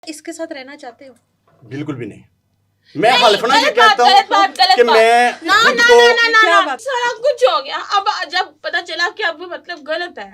इसके साथ रहना चाहते हो? बिल्कुल भी नहीं। मैं हल्फना ये कहता हूँ कि मैं खुद को सारा कुछ हो गया। अब जब पता चला कि अब मतलब गलत है,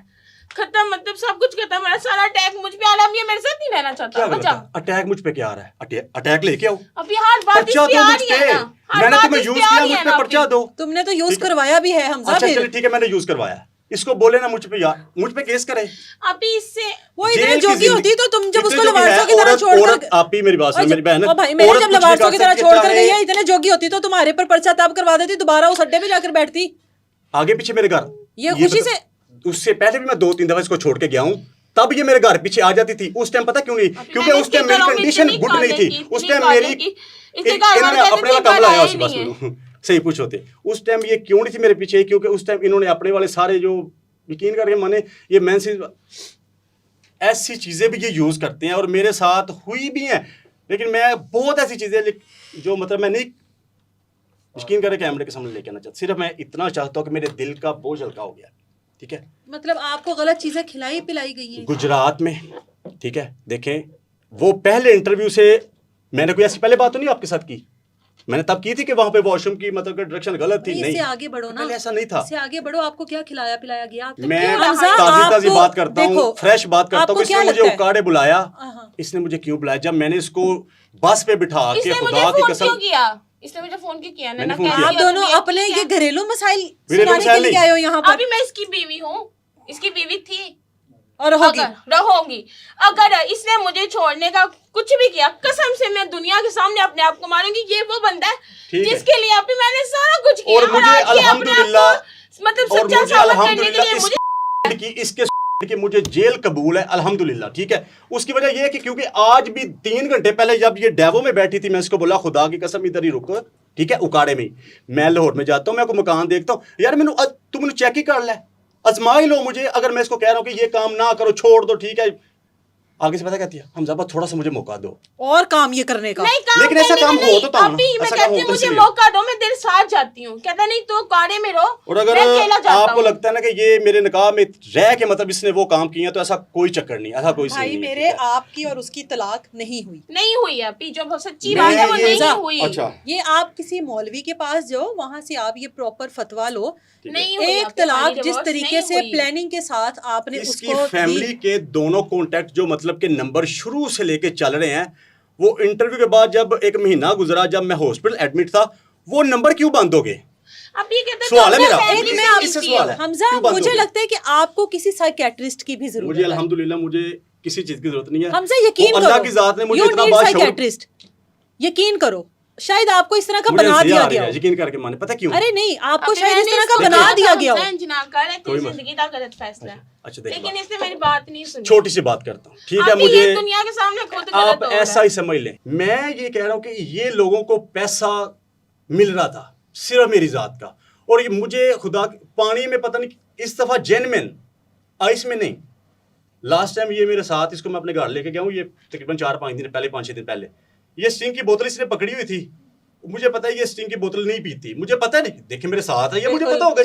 खत्म, मतलब सब कुछ खत्म, मेरा सारा अटैक मुझ पे आ रहा है। ये मेरे साथ नहीं रहना चाहता। क्या अटैक मुझ पे क्या आ रहा है? अटैक लेके आओ। अभी हर बात इस पे आ रही है ना, मैंने तुम्हें यूज किया, मुझ पे पर्चा दो। तुमने तो यूज करवाया भी है हमजा। अच्छा चलिए ठीक है, मैंने यूज करवाया। इसको बोले ना मुझ पे यार, मुझ पे केस करे। अभी इससे वो इतने जोगी होती तो तुम जब उसको लवारसों की तरह छोड़कर, आप ही मेरी बात सुनो, मेरी बहन, ओ भाई मेरे जब लवारसों की तरह छोड़कर गई है, इतने जोगी होती तो तुम्हारे पर पर्चा तब करवा देती, दोबारा उस अड्डे पे जाकर बैठती आगे पीछे मेरे घर। ये खुशी से। उससे पहले भी मैं 2-3 दफा इसको छोड़ के गया हूँ, तब ये मेरे घर पीछे आ जाती थी। उस टाइम पता क्यों नहीं? क्योंकि उस टाइम मेरी कंडीशन गुड नहीं थी। उस टाइम मेरी इन्होंने अपने वाला काम लाया, उसकी बात सुनो, सही पूछ होते। उस टाइम ये क्यों नहीं थी मेरे पीछे? क्योंकि उस टाइम इन्होंने अपने वाले सारे जो यकीन करके माने ये मेंस ऐसी चीजें भी ये यूज करते हैं और मेरे साथ हुई भी हैं। लेकिन मैं बहुत ऐसी चीजें जो मतलब मैं नहीं यकीन करके कैमरे के सामने लेके आना चाहता। सिर्फ मैं इतना चाहता हूँ कि मेरे दिल का बोझ हल्का हो गया। ठीक है, मतलब आपको गलत चीजें खिलाई पिलाई गई हैं गुजरात में। ठीक है, देखें वो पहले इंटरव्यू से मैंने कोई ऐसी पहले बात तो नहीं आपके साथ की। मैंने तब की थी कि वहां पे वॉशरूम की मतलब डायरेक्शन गलत थी। नहीं, इससे आगे बढ़ो ना, ऐसा नहीं था। इससे आगे बढ़ो। आपको क्या खिलाया पिलाया गया? मैं ताजी बात करता हूँ, फ्रेश बात करता हूँ। इसने मुझे उकाड़े बुलाया। इसने मुझे क्यों बुलाया? जब मैंने इसको बस पे बिठा के खुदा की कसम, इसने मुझे फोन क्यों किया? आप दोनों अपने ये घरेलू मसाइल सुनाने के लिए आए हो यहाँ पर। अभी मैं इसकी बीवी हूँ, इसकी बीवी थी और रहूंगी। अगर इसने मुझे छोड़ने का कुछ भी किया, कसम से मैं दुनिया के सामने अपने आप को मारूंगी। ये वो बंदा है जिसके लिए अभी मैंने सारा कुछ किया और मुझे अल्हम्दुलिल्लाह मतलब सच्चा साबित करने के लिए मुझे जेल कबूल है अल्हम्दुलिल्लाह। ठीक है, उसकी वजह यह है कि क्योंकि आज भी 3 घंटे पहले जब ये डेवो में बैठी थी, मैं इसको बोला खुदा की कसम इधर ही रुक। ठीक है, उकाड़े में मैं लाहौर में जाता हूँ, मैं कोई मकान देखता हूँ, यार मैंने तुम मैंने चेक ही कर ले, आजमा ही लो मुझे। अगर मैं इसको कह रहा हूँ कि ये काम ना करो, छोड़ दो, ठीक है, आगे से पता कहती है हमजा थोड़ा सा मुझे मौका दो और काम ये करने का। लेकिन ऐसा काम हो तो मैं कहती हूँ मुझे मौका दो, मैं तेरे साथ जाती हूँ। कहता नहीं तो काड़े में रहो। और अगर आपको लगता है ना कि ये मेरे निकाह में रह के मतलब इसने वो काम किया, तो ऐसा कोई चक्कर नहीं, ऐसा कोई भाई मेरे आपकी और उसकी तलाक नहीं हुई है। अभी जो सच्ची बात है वो नहीं हुई। अच्छा, ये आप किसी मौलवी के पास जाओ, वहाँ से आप ये प्रॉपर फतवा लो। नहीं एक तलाक जिस तरीके से प्लानिंग के साथ आपने इसकी उसको फैमिली के दोनों कॉन्टेक्ट जो मतलब के नंबर शुरू से लेके चल रहे हैं, वो इंटरव्यू के बाद जब 1 महीना गुजरा, जब मैं हॉस्पिटल एडमिट था, वो नंबर क्यों बंद हो गए? अब ये कहते सवाल है मेरा, इससे सवाल है हमजा, मुझे लगता है कि आपको किसी साइकियाट्रिस्ट की भी जरूरत है। मुझे अल्हम्दुलिल्लाह मुझे किसी चीज की जरूरत नहीं है हमजा, यकीन करो, अल्लाह की जात ने मुझे इतना साइकियाट्रिस्ट, यकीन करो, शायद आपको इस तरह का बना दिया गया हो। यकीन करके माने, पता क्यों? अरे नहीं, आपको शायद इस तरह का बना दिया गया हो। जिंदगी का गलत फैसला है। अच्छा, लेकिन इसने मेरी बात नहीं सुनी। छोटी सी बात करता हूँ, ठीक है, मुझे दुनिया के सामने खुद आप ऐसा ही समझ लें। मैं ये कह रहा हूँ कि ये लोगों को पैसा मिल रहा था सिर्फ मेरी जात का, और ये मुझे खुदा पानी में पता नहीं इस दफा जेन्युइन, आइस में नहीं। लास्ट टाइम ये मेरे साथ, इसको मैं अपने घर लेके गया हूँ, ये तकरीबन 4-5 दिन पहले, 5-6 दिन पहले, ये स्टिंग की बोतल इसने पकड़ी हुई थी। मुझे पता है ये स्टिंग की बोतल नहीं पीती, मुझे पता नहीं, देखिए मेरे साथ है ये, मुझे पता होगा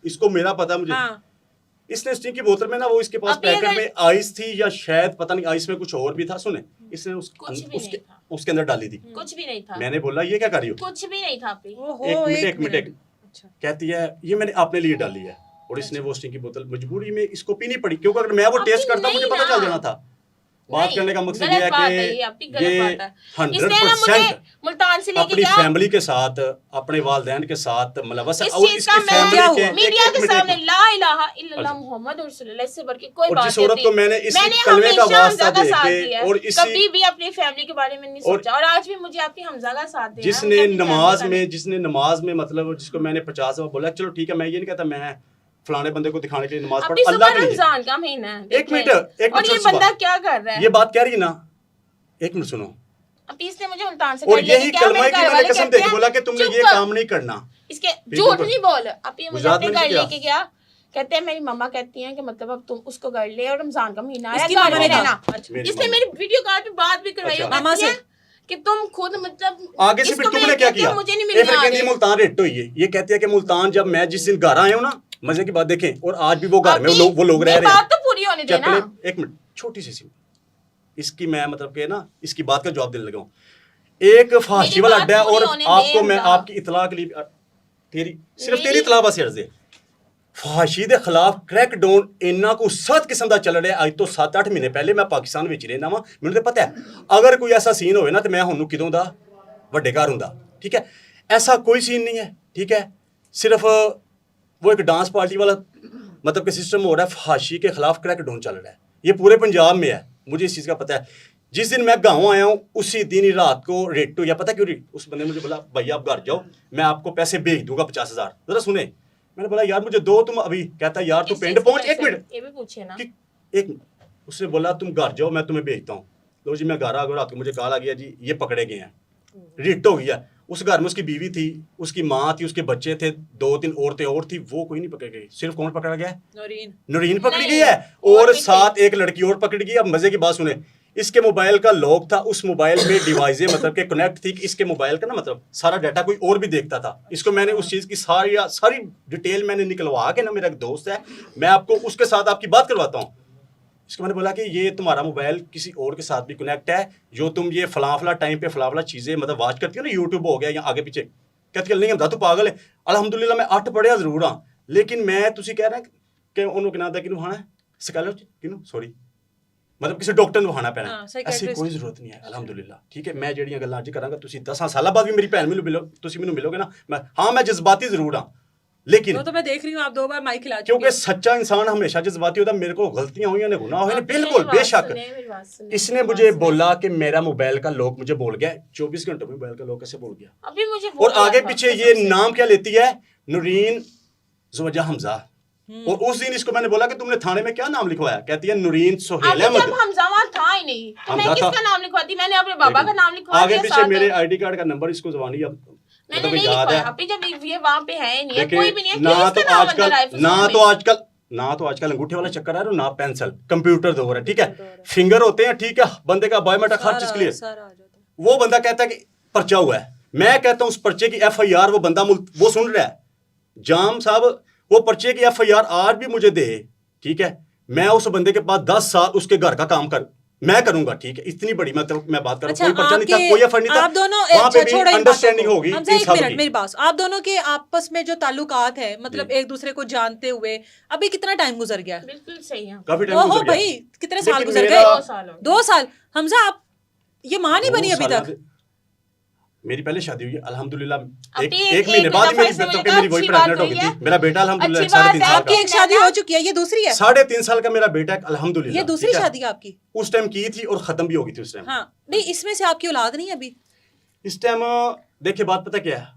इसको मेरा पता है मुझे। इसने स्टिंग की बोतल में ना, वो इसके पास पैकेट में आइस थी या शायद पता नहीं आइस में कुछ और भी था, सुने, इसने उसके अंदर डाली थी। कुछ भी नहीं था। मैंने बोला ये क्या कर रही हो? कुछ भी नहीं था। एक मिनट कहती है ये मैंने अपने लिए डाली है, और इसने वो स्टिंग की बोतल मजबूरी में इसको पीनी पड़ी, क्योंकि अगर मैं वो टेस्ट करता मुझे पता चल जाना था। बात करने का मकसद ये है कि ये 100% मुल्तान से अपनी फैमिली के साथ, अपने वालिदैन के साथ मुलव्वस है, और इसकी फैमिली के मीडिया के सामने ला इलाहा इल्लल्लाह मुहम्मद रसूलुल्लाह से बढ़ के कोई बात नहीं। जिस औरत को मैंने इस कलमे का वास्ता देके और इसी कभी भी अपनी फैमिली के बारे में नहीं सोचा, और आज भी मुझे आपकी हमजा का साथ देना। जिसने नमाज में मतलब जिसको मैंने 50 बार बोला चलो ठीक है, मैं ये नहीं कहता मैं फलाने बंदे को दिखाने के लिए नमाज पढ़, अल्लाह के लिए। रमजान का महीना है, एक मिनट और ये बंदा क्या कर रहा है? ये बात कह रही है ना, एक मिनट सुनो। अभी इसने मुझे मुल्तान से और यही कलमा की मैंने कसम देके बोला कि तुमने ये काम नहीं करना। इसके झूठ नहीं बोल। अब ये मुझे अपने घर लेके गया, कहते हैं मेरी मम्मा कहती हैं कि मतलब अब तुम उसको घर ले, और रमजान का महीना है, घर में रहना। इसने मेरी वीडियो कॉल पे बात भी करवाई मामा से कि तुम खुद मतलब आगे से फिर तुमने क्या किया? मुझे नहीं मिलना। मुल्तान रेट हुई है, ये कहती है कि मुल्तान जब मैं जिस दिन घर आया हूँ ना, मजे की बात देखें, और आज भी वो घर में वो लोग रह रहे हैं। बात तो पूरी होने देना। एक मिनट, छोटी सी इसकी मैं मतलब के ना इसकी बात का जवाब देने लगा हूँ। एक फाशी वाला अड्डा है और आपको मैं आपकी इतला के लिए सिर्फ तेरी इतला बस अर्ज है फाशी के खिलाफ क्रैक डाउन इन्ना को सख्त किस्म का चल रहा है। अज तो 7-8 महीने पहले मैं पाकिस्तान में रहना वा, मैंने तो पता है अगर कोई ऐसा सीन होवे ना तो मैं हुण किदों दा वड्डे घर हुंदा। ठीक है, ऐसा कोई सीन नहीं है। ठीक है, सिर्फ वो एक डांस पार्टी वाला मतलब कि सिस्टम हो रहा है, फाशी के खिलाफ क्रैक डाउन चल रहा है, ये पूरे पंजाब में है, मुझे इस चीज़ का पता है। जिस दिन मैं गाँव आया हूँ उसी दिन ही रात को रेट हो या पता क्यों उस बंदे ने मुझे बोला भैया आप घर जाओ मैं आपको पैसे भेज दूंगा 50,000। जरा सुने, मैंने बोला यार मुझे दो तुम अभी, कहता यार तू पिंड पहुंच, एक मिनट ये भी पूछे ना एक उसने बोला तुम घर जाओ मैं तुम्हें भेजता हूँ। लो जी मैं घर आ गया, रात को मुझे कॉल आ गया जी ये पकड़े गए हैं, रिट हो गया। उस घर में उसकी बीवी थी, उसकी माँ थी, उसके बच्चे थे, 2-3 औरतें और थी, वो कोई नहीं पकड़ गई। सिर्फ कौन पकड़ा गया? नूरीन पकड़ी गई है और साथ एक लड़की और पकड़ गई। अब मजे की बात सुने, इसके मोबाइल का लॉक था, उस मोबाइल में डिवाइसें मतलब के कनेक्ट थी, इसके मोबाइल का ना मतलब सारा डाटा कोई और भी देखता था। इसको मैंने उस चीज़ की सारी डिटेल मैंने निकलवा के ना, मेरा एक दोस्त है मैं आपको उसके साथ आपकी बात करवाता हूँ। इसको मैंने बोला कि ये तुम्हारा मोबाइल किसी और के साथ भी कनेक्ट है, जो तुम ये फला टाइम पे फला चीज़ें मतलब वॉच करती हो ना, यूट्यूब हो गया या आगे पीछे, कहती नहीं हम तू पागल है। अल्हम्दुलिल्लाह मैं 8 पढ़िया जरूर हाँ, लेकिन मैं तुसी कह रहे हैं कि उन्होंने किना कि वहां है स्कॉलर किनू सॉरी मतलब किसी डॉक्टर ਨੂੰ ਵਹਾਣਾ ਪੈਣਾ, ऐसी कोई जरूरत नहीं है अल्हम्दुलिल्लाह। ठीक है, मैं ਜਿਹੜੀਆਂ ਗੱਲਾਂ ਅੱਜ ਕਰਾਂਗਾ ਤੁਸੀਂ 10 ਸਾਲਾਂ ਬਾਅਦ भी मेरी भैन ਮੈਨੂੰ ਮਿਲੋ, ਤੁਸੀਂ ਮੈਨੂੰ मिलोगे ना, मैं हाँ मैं जज्बाती जरूर हाँ, लेकिन वो तो मैं देख रही हूँ आप 2 बार माइक खिला चुके क्योंकि सच्चा इंसान हमेशा जज्बाती होता है। मेरे को गलतियां हुई ने गुनाह हुए ने बिल्कुल बेशक। इसने मुझे बोला कि मेरा मोबाइल का लॉक मुझे बोल गया, 24 घंटों में मोबाइल का लॉक कैसे बोल गया अभी मुझे और आगे पीछे ये नाम क्या लेती है, नूरीन ज़ुवैजा हमजा। और उस दिन इसको मैंने बोला कि तुमने थाने में क्या नाम लिखवाया, कहती है नूरीन सोहेल अहमद। जब हमजा वहां था ही नहीं तो मैं किसका नाम लिखवाती, मैंने अपने बाबा का नाम लिखवा आगे दिया। पीछे मेरे आईडी कार्ड का नंबर इसको जबानी अब मैंने नहीं लिखवाया अभी, जब ये वहां पे है नहीं है, कोई भी नहीं है। ना तो आजकल अंगूठे वाला चक्कर है ना पेंसिल कंप्यूटर दो है। ठीक है, फिंगर होते हैं, ठीक है, बंदे का बायोमेट्रिक हर चीज क्लियर। वो बंदा कहता है कि पर्चा हुआ है, मैं कहता हूँ उस पर्चे की FIR वो बंदा वो सुन रहा है, जाम साहब वो पर्चे की FIR आज भी मुझे दे। ठीक है, मैं उस बंदे के पास 10 साल उसके घर का काम मैं करूंगा। ठीक है, इतनी बड़ी मैं बात कर रहा हूं। कोई पर्चा नहीं था, कोई FIR नहीं था, आप दोनों वहां पे भी अंडरस्टैंडिंग होगी। एक मिनट मेरी बात, आप दोनों के आपस में जो ताल्लुकात है मतलब एक दूसरे को जानते हुए अभी कितना टाइम गुजर गया? बिल्कुल सही है, काफी टाइम गुजर गया भाई, कितने साल गुजर गए? 2 साल। हमजा आप ये मां नहीं बनी अभी तक? मेरी पहले शादी हुई है अल्हम्दुलिल्लाह, एक महीने बाद मेरी वही प्रेग्नेंट हो गई थी। मेरा बेटा अल्हम्दुलिल्लाह 3.5 साल का। आपकी एक शादी हो चुकी है, ये दूसरी है? 3.5 साल का मेरा बेटा है अल्हम्दुलिल्लाह। ये दूसरी शादी आपकी? उस टाइम की थी और खत्म भी हो गई थी उस टाइम। हाँ, नहीं इसमें से आपकी औलाद नहीं है अभी? इस टाइम देखिए बात पता क्या है,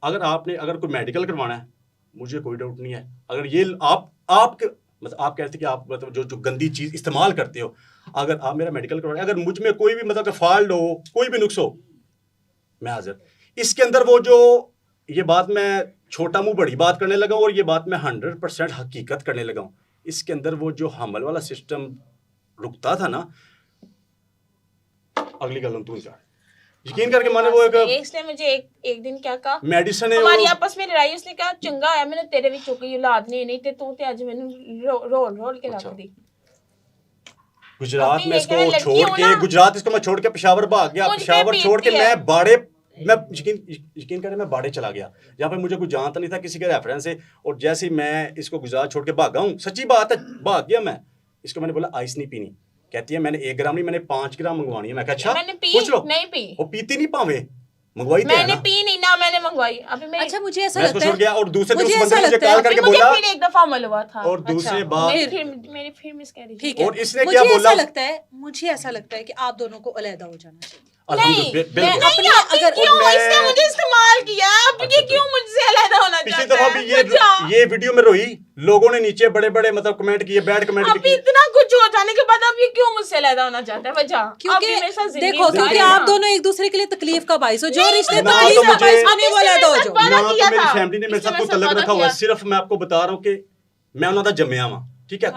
अगर कोई मेडिकल करवाना है मुझे कोई डाउट नहीं है। अगर ये आप मतलब आप कहते कि आप मतलब जो गंदी चीज इस्तेमाल करते हो, अगर आप मेरा मेडिकल करवाना, अगर मुझ में कोई भी मतलब फॉल्ट हो, कोई भी नुक्स हो, मैं हाजिर। इसके अंदर वो जो ये बात मैं छोटा मुंह बड़ी बात करने लगा और ये बात मैं 100% हकीकत करने लगा हूँ। इसके अंदर वो जो हमल वाला सिस्टम रुकता था ना, अगली गल तू यकीन करके माने वो इसने मुझे एक दिन क्या कहा, मेडिसिन हमारी आपस में लड़ाई, उसने कहा चंगा है मैंने तेरे भी चुकी औलाद नहीं ते तू ते आज मैंने रोल के रख दी। गुजरात में इसको छोड़ के गुजरात इसको मैं छोड़ के पेशावर भाग गया, पेशावर छोड़ के मैं बाड़े मैं यकीन करें मैं बाड़े चला गया जहाँ पे मुझे कुछ जानता नहीं था किसी के रेफरेंस से। और जैसे ही मैं इसको गुजरात छोड़ के भागा हूँ, सच्ची बात है भाग गया मैं। इसको मैंने बोला आइस नहीं पीनी, कहती है मैंने 1 ग्राम नहीं मैंने 5 ग्राम मंगवानी है। मैं कहा अच्छा पूछ लो, नहीं पी, वो पीती नहीं पावे मंगवाई मैंने पी नहीं ना, मैंने मंगवाई अभी मेरी। अच्छा मुझे ऐसा लगता है गया और दूसरे दिन उस बंदे ने मुझे कॉल करके बोला फिर एक दफा अमल हुआ था और दूसरे बार मेरी फिर मिसकैरेज। ठीक है, और इसने क्या बोला, मुझे ऐसा लगता है कि आप दोनों को अलग हो जाना चाहिए। इसने मुझे इस्तेमाल किया, क्यों मुझसे अलग होना चाहता है? पिछली दफा भी ये वीडियो में रोई, लोगों ने नीचे बड़े बड़े मतलब कमेंट किए, बैड कमेंट किए। अभी इतना कुछ हो जाने के बाद अब ये क्यों मुझसे अलग होना चाहता है? वजह क्योंकि देखो, क्योंकि आप दोनों एक दूसरे के लिए तकलीफ का बाइस हो, जो रिश्ते तकलीफ का बाइस बने वो अलग हो जाओ। ना तो मेरी फैमिली ने मेरे साथ कोई तल्लक रखा हुआ है, सिर्फ मैं आपको बता रहा हूँ कि मैं उन्होंने जम्मिया हुआ। ठीक है,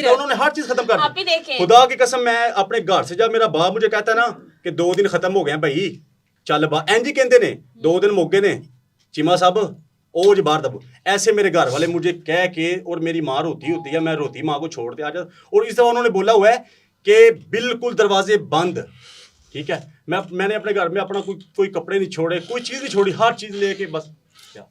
उन्होंने हर चीज खत्म कर दी। खुदा की कसम, मैं अपने घर से जब मेरा बाप मुझे कहता है ना कि 2 दिन खत्म हो गए भाई चल बा, इंज कहते ने 2 दिन मोगे ने चीमा साहब ओज बाहर दबो, ऐसे मेरे घर वाले मुझे कह के, और मेरी माँ रोती होती है, मैं रोती माँ को छोड़ते आ जाता। और इस दफा उन्होंने बोला हुआ है कि बिल्कुल दरवाजे बंद, ठीक है। मैंने अपने घर में अपना कोई कपड़े नहीं छोड़े, कोई चीज़ नहीं छोड़ी, हर चीज़ लेके बस क्या